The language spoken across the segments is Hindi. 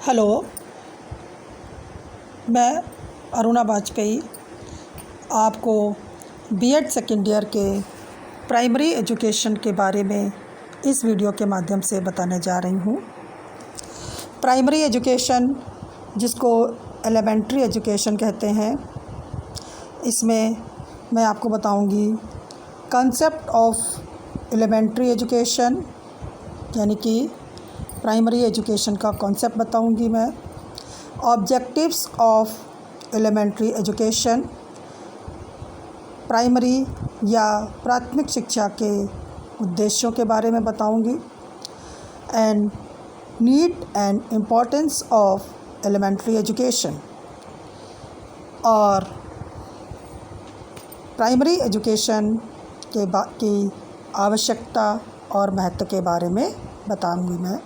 हेलो, मैं अरुणा वाजपेयी आपको बीएड सेकेंड ईयर के प्राइमरी एजुकेशन के बारे में इस वीडियो के माध्यम से बताने जा रही हूँ। प्राइमरी एजुकेशन, जिसको एलिमेंट्री एजुकेशन कहते हैं, इसमें मैं आपको बताऊँगी कंसेप्ट ऑफ एलिमेंट्री एजुकेशन, यानी कि प्राइमरी एजुकेशन का कॉन्सेप्ट बताऊंगी मैं। Objectives of elementary education, primary या प्राथमिक शिक्षा के उद्देश्यों के बारे में बताऊंगी। And need and importance of elementary education, और प्राइमरी एजुकेशन की आवश्यकता और महत्व के बारे में बताऊंगी मैं।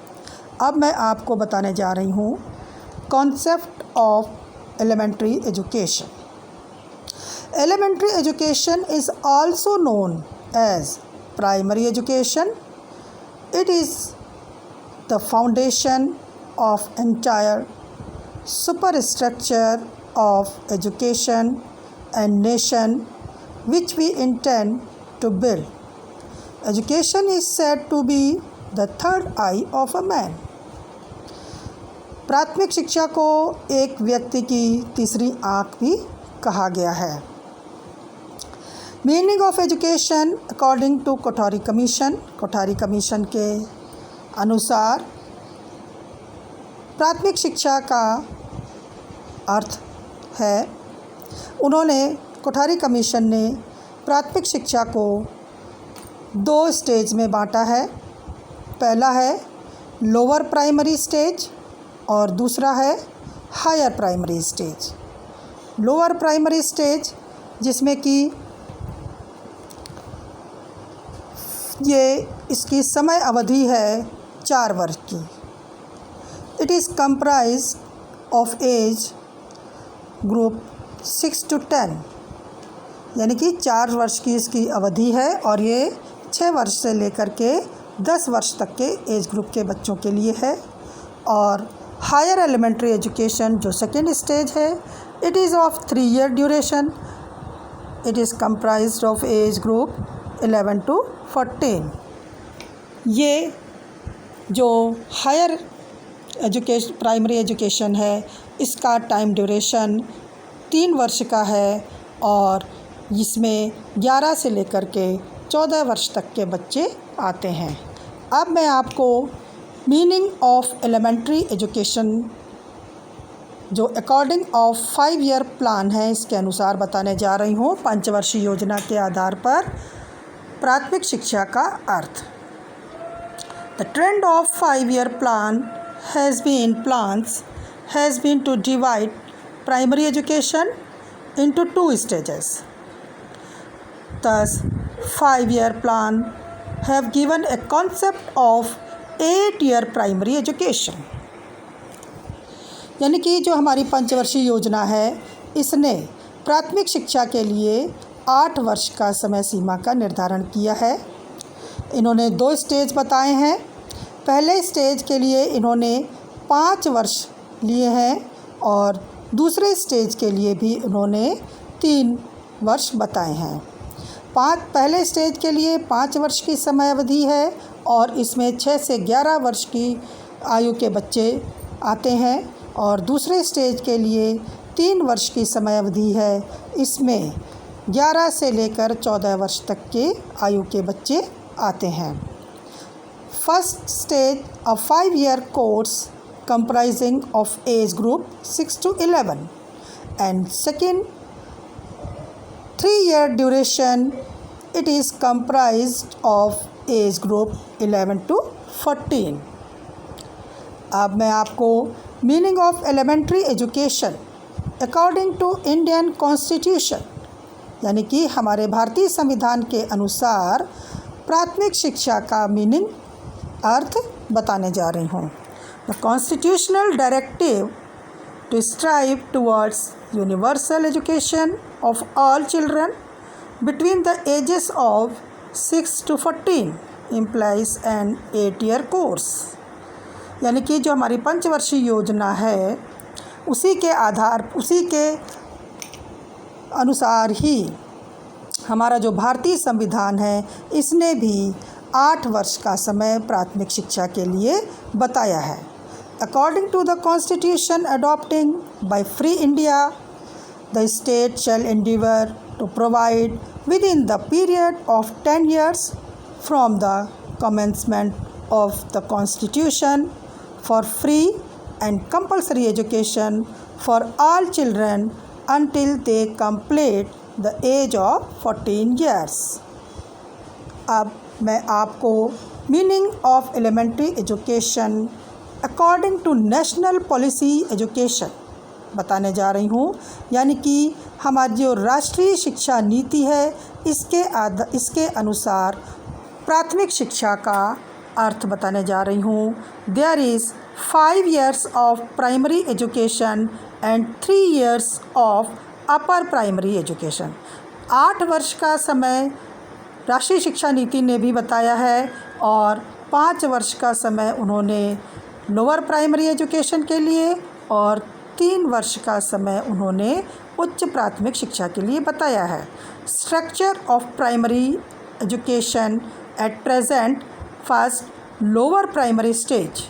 अब मैं आपको बताने जा रही हूँ concept of elementary education. Elementary education is also known as primary education. It is the foundation of entire superstructure of education and nation which we intend to build. Education is said to be the third eye of a man. प्राथमिक शिक्षा को एक व्यक्ति की तीसरी आँख भी कहा गया है। Meaning of education according to Kothari commission, Kothari commission के अनुसार प्राथमिक शिक्षा का अर्थ है, कोठारी कमीशन ने प्राथमिक शिक्षा को 2 स्टेज में बांटा है। पहला है लोअर प्राइमरी स्टेज और दूसरा है higher primary stage. Lower primary stage, जिसमें कि इसकी समय अवधि है 4 वर्ष की। It is comprise of age group 6 to 10, यानी कि 4 वर्ष की इसकी अवधि है, और ये 6 वर्ष से लेकर के 10 वर्ष तक के एज ग्रुप के बच्चों के लिए है। और हायर एलिमेंट्री एजुकेशन जो सेकेंड स्टेज है, it is of 3 year duration. It is comprised of age group 11 to 14. ये जो हायर एजुकेशन प्राइमरी एजुकेशन है, इसका टाइम ड्यूरेशन 3 वर्ष का है, और इसमें 11 से लेकर के 14 वर्ष तक के बच्चे आते हैं। अब मैं आपको मीनिंग ऑफ एलिमेंट्री एजुकेशन जो अकॉर्डिंग ऑफ 5 year प्लान है, इसके अनुसार बताने जा रही हूँ। पंचवर्षीय योजना के आधार पर प्राथमिक शिक्षा का अर्थ। The trend of 5 year plan has been to divide primary education into 2 stages. Thus 5 year plan have given a concept of 8 year primary education. यानी कि जो हमारी पंचवर्षीय योजना है, इसने प्राथमिक शिक्षा के लिए 8 वर्ष का समय सीमा का निर्धारण किया है। इन्होंने 2 स्टेज बताए हैं। पहले स्टेज के लिए इन्होंने 5 वर्ष लिए हैं, और दूसरे स्टेज के लिए भी उन्होंने 3 वर्ष बताए हैं। पहले स्टेज के लिए 5 वर्ष की समय अवधि है, और इसमें 6 से 11 वर्ष की आयु के बच्चे आते हैं। और दूसरे स्टेज के लिए 3 वर्ष की समय अवधि है, इसमें 11 से लेकर 14 वर्ष तक के आयु के बच्चे आते हैं। First stage a 5 year course comprising of age group 6 to 11, and second 3 year duration, it is comprised of age group 11 to 14. अब मैं आपको meaning of elementary education according to Indian constitution, यानी कि हमारे भारतीय संविधान के अनुसार प्राथमिक शिक्षा का मीनिंग अर्थ बताने जा रही हूँ। The constitutional directive to strive towards universal education of all children between the ages of 6 to 14 implies an 8 year course. यानी कि जो हमारी पंचवर्षीय योजना है उसी के अनुसार ही हमारा जो भारतीय संविधान है इसने भी 8 वर्ष का समय प्राथमिक शिक्षा के लिए बताया है। According to the constitution adopting by free India, the state shall endeavour to provide within the period of 10 years from the commencement of the constitution for free and compulsory education for all children until they complete the age of 14 years। अब मैं आपको meaning of elementary education according to national policy education बताने जा रही हूँ, यानी कि हमारी जो राष्ट्रीय शिक्षा नीति है इसके अनुसार प्राथमिक शिक्षा का अर्थ बताने जा रही हूँ। There is 5 years of primary education and 3 years of upper primary education. 8 वर्ष का समय राष्ट्रीय शिक्षा नीति ने भी बताया है और 5 वर्ष का समय उन्होंने लोअर प्राइमरी एजुकेशन के लिए और 3 वर्ष का समय उन्होंने उच्च प्राथमिक शिक्षा के लिए बताया है। Structure of primary education at present, first lower primary stage.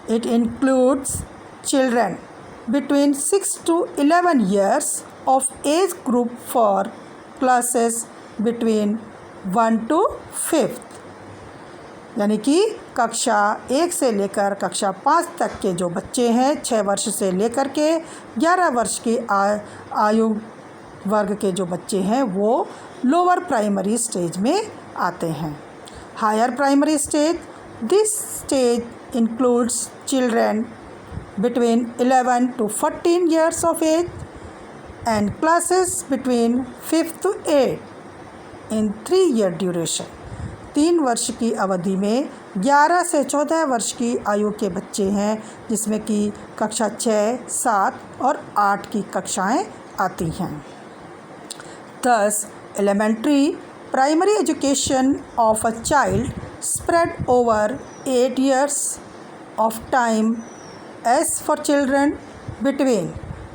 It includes children between 6 to 11 years of age group for classes between 1 to 5th, यानी कि कक्षा 1 से लेकर कक्षा 5 तक के जो बच्चे हैं 6 वर्ष से लेकर के 11 वर्ष की आयु वर्ग के जो बच्चे हैं वो लोअर प्राइमरी स्टेज में आते हैं। Higher primary stage, this stage includes children between 11 to 14 years of age and classes between 5th to 8 in 3 year duration। 3 वर्ष की अवधि में 11 से 14 वर्ष की आयु के बच्चे हैं जिसमें कि कक्षा 6, 7 और 8 की कक्षाएं आती हैं। Thus, elementary primary education of a child spread over 8 years of time as for children between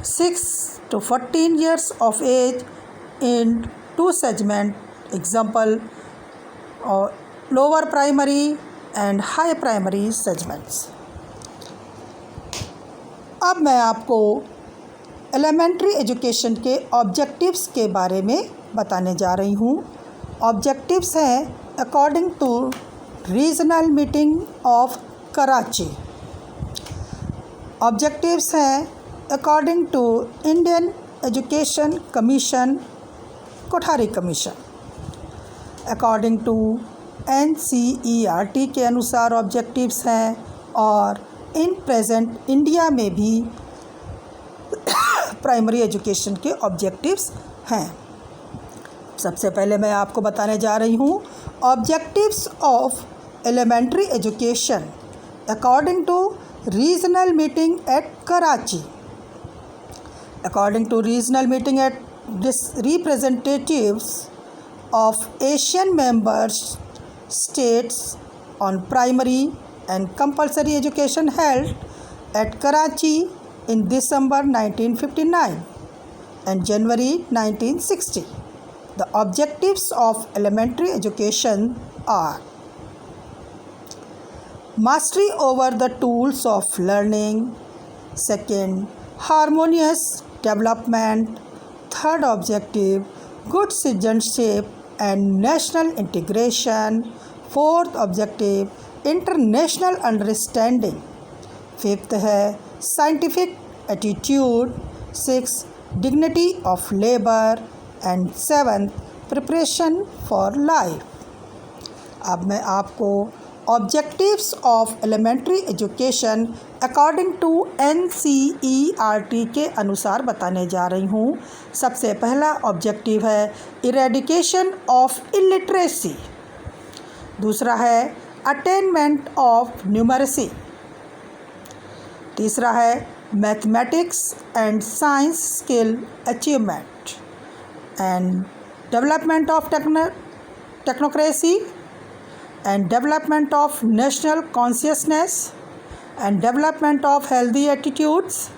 6 to 14 years of age in 2 segments, example lower primary and high primary segments। अब मैं आपको एलिमेंट्री एजुकेशन के ऑब्जेक्टिव्स के बारे में बताने जा रही हूँ। ऑब्जेक्टिव्स हैं according to regional meeting of Karachi. Objectives हैं according to Indian education commission, Kothari commission. According to NCERT के अनुसार ऑब्जेक्टिव्स हैं और इन प्रेजेंट इंडिया में भी प्राइमरी एजुकेशन के ऑब्जेक्टिव्स हैं। सबसे पहले मैं आपको बताने जा रही हूँ objectives of elementary education according to regional meeting at Karachi. According to regional meeting at this representatives of Asian members states on primary and compulsory education held at Karachi in December 1959 and January 1960. The objectives of elementary education are mastery over the tools of learning, second, harmonious development, third objective, good citizenship and national integration, fourth objective, international understanding, fifth है scientific attitude, sixth, dignity of labor and seventh, preparation for life। अब मैं आपको objectives of elementary education according to NCERT के अनुसार बताने जा रही हूँ। सबसे पहला ऑब्जेक्टिव है इरेडिकेशन ऑफ इलिटरेसी, दूसरा है अटेनमेंट ऑफ न्यूमरेसी, तीसरा है mathematics and science skill achievement and development of technocracy and development of national consciousness, and development of healthy attitudes,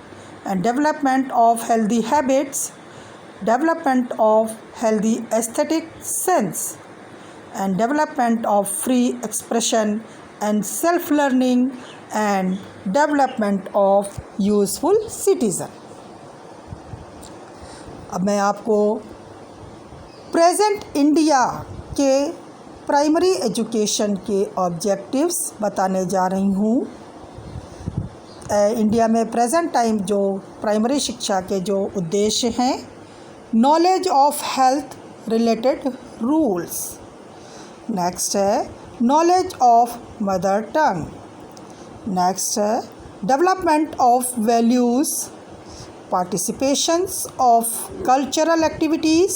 and development of healthy habits, development of healthy aesthetic sense, and development of free expression and self-learning, and development of useful citizen. अब मैं आपको प्रेजेंट इंडिया के प्राइमरी एजुकेशन के ऑब्जेक्टिव्स बताने जा रही हूँ। इंडिया में प्रेजेंट टाइम जो प्राइमरी शिक्षा के जो उद्देश्य हैं, knowledge of health related rules, next है knowledge of mother tongue, next है development of values, participations of cultural activities,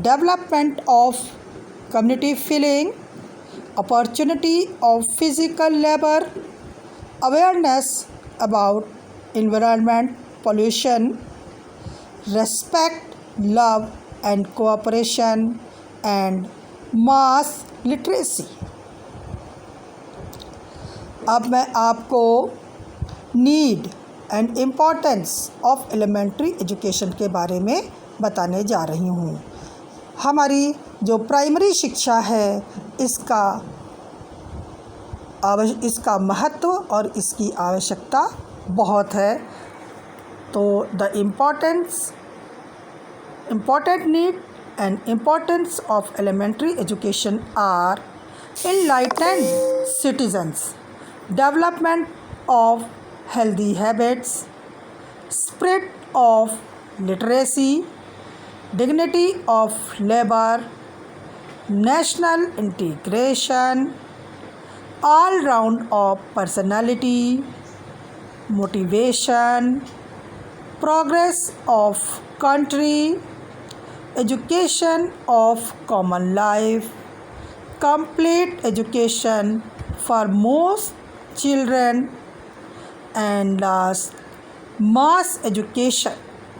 development of community feeling, opportunity of physical labor, awareness about environment pollution, respect, love and cooperation, and mass literacy. अब मैं आपको need and importance of elementary education के बारे में बताने जा रही हूँ। हमारी जो प्राइमरी शिक्षा है इसका महत्व और इसकी आवश्यकता बहुत है। तो the important need and importance of elementary education are enlightened citizens, development of healthy habits, spread of literacy, dignity of labor, national integration, all round of personality, motivation, progress of country, education of common life, complete education for most children, and last, mass education,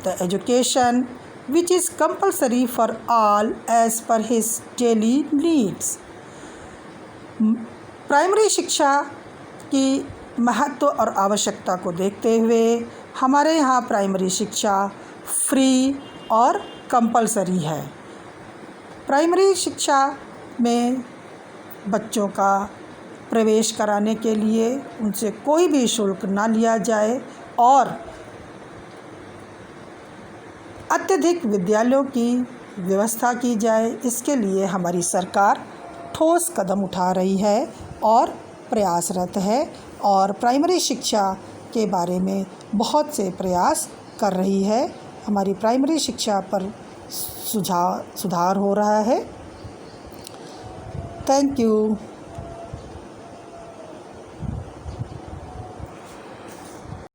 the education which is compulsory for all as per his daily needs. Primary शिक्षा की महत्व और आवश्यकता को देखते हुए हमारे यहाँ प्राइमरी शिक्षा फ्री और कंपलसरी है। प्राइमरी शिक्षा में बच्चों का प्रवेश कराने के लिए उनसे कोई भी शुल्क ना लिया जाए और अत्यधिक विद्यालयों की व्यवस्था की जाए, इसके लिए हमारी सरकार ठोस कदम उठा रही है और प्रयासरत है और प्राइमरी शिक्षा के बारे में बहुत से प्रयास कर रही है। हमारी प्राइमरी शिक्षा पर सुधार हो रहा है। Thank you.